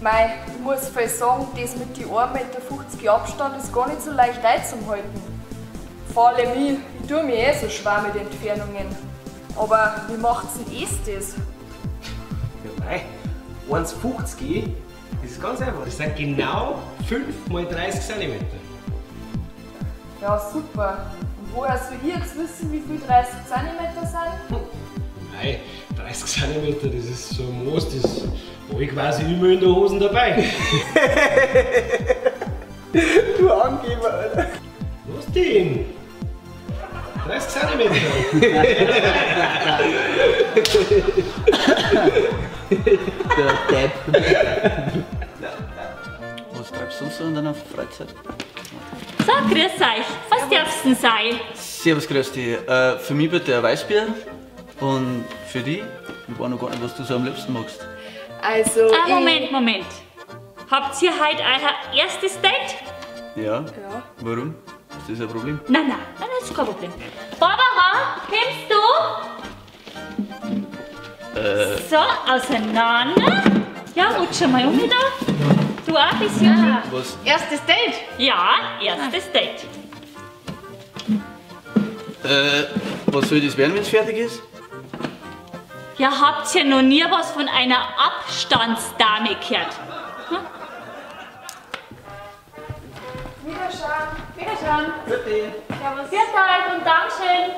Mei, ich muss voll sagen, das mit die 1,50 Meter Abstand ist gar nicht so leicht einzuhalten. Vor allem ich tue mich eh so schwer mit Entfernungen. Aber wie macht's denn das? Ja, mei, 1,50 das ist ganz einfach. Das sind genau 5 mal 30 cm. Ja, super. Und woher soll ich jetzt wissen, wie viel 30 cm sind? Mei, 30 cm, das ist so ein Maß, das habe ich quasi immer in der Hose dabei. Du Angeber, Alter. Was denn? 30 cm. Der Depp. Was treibst du sonst so in deiner Freizeit? So, grüß euch. Was darf's denn sein? Servus, grüß dich. Für mich bitte ein Weißbier. Und für dich? Ich weiß noch gar nicht, was du so am liebsten magst. Also. Moment. Habt ihr heute euer erstes Date? Ja? Warum? Ist das ein Problem? Nein, das ist kein Problem. Barbara, kommst du? So, auseinander. Ja, rutsch mal um wieder. Du auch ein bisschen. Was? Erstes Date? Ja, erstes Date. Was soll das werden, wenn es fertig ist? Ja, habt ihr noch nie was von einer Abstandsdame gehört? Wiederschauen. Bitte. Servus. Grüß euch und Dankeschön.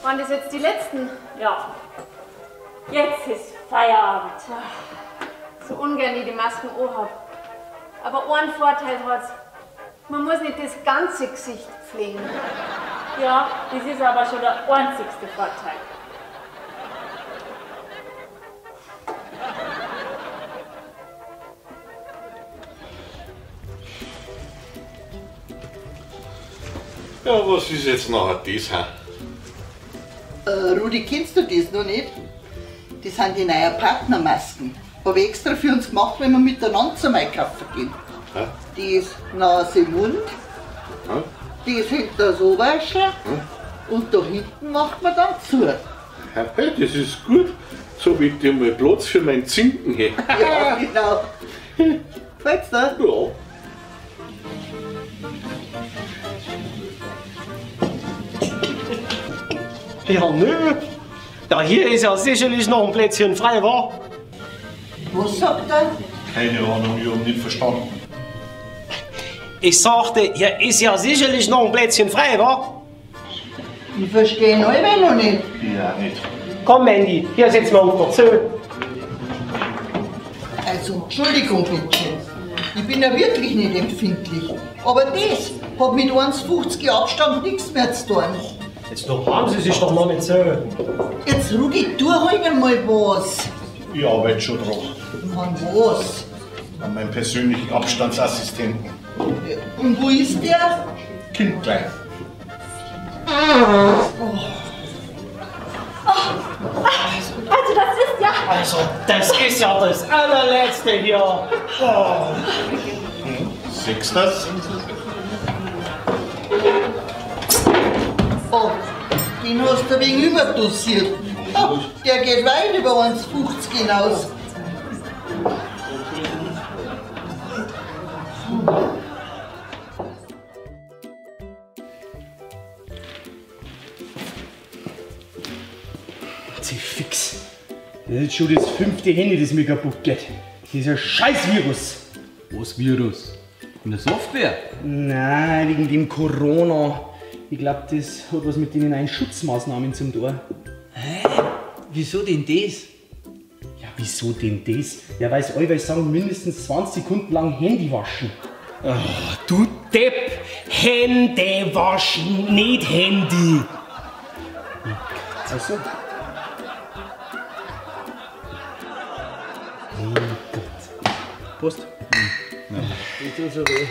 Waren das jetzt die letzten? Ja, jetzt ist Feierabend. So ungern ich die Masken anhab. Aber einen Vorteil hat's. Man muss nicht das ganze Gesicht pflegen. Ja, das ist aber schon der einzigste Vorteil. Ja, was ist jetzt nachher das? Rudi, kennst du das noch nicht? Das sind die neuen Partnermasken. Habe ich extra für uns gemacht, wenn wir miteinander zum Einkaufen gehen. Ja. Die ist Nase, Mund, Ja. die ist hinter das Oberschenkel und da hinten macht man dann zu. Hey, das ist gut. So wie ich dir mal Platz für meinen Zinken hätte. Ja, genau. Gefällt's dir? Ja. Ja, nö. Ja, hier ist ja sicherlich noch ein Plätzchen frei, wa? Was sagt er? Keine Ahnung, ich hab nicht verstanden. Ich sagte, hier ist ja sicherlich noch ein Plätzchen frei, wa? Ich verstehe ihn alle noch nicht. Ja, nicht. Komm, Mandy, hier setzen wir uns dazu. Also, Entschuldigung bitte. Ich bin ja wirklich nicht empfindlich. Aber das hat mit 1,50 Abstand nichts mehr zu tun. Jetzt doch haben Sie sich doch mal nicht so. Jetzt, Rudi, tu halt einmal was. Ich arbeite schon drauf. Mann, was? An meinem persönlichen Abstandsassistenten. Und wo ist der? Kind klein. Also das ist ja... Also, das ist ja das allerletzte hier. Oh. Siehst du das? Oh, den hast du wegen überdosiert. Oh, der geht weit über 1,50 hinaus. Sie fix. Das ist schon das 5. Handy, das mir kaputt geht. Dieser Scheiß-Virus. Was Virus? In der Software? Nein, wegen dem Corona. Ich glaube, das hat was mit den neuen Schutzmaßnahmen zum tun. Hä? Wieso denn das? Ja, wieso denn das? Ja, weil es alle sagen, mindestens 20 Sekunden lang Handy waschen. Oh, du Depp! Hände waschen, nicht Handy! Also? Oh Gott. Post. Ich tue so weh.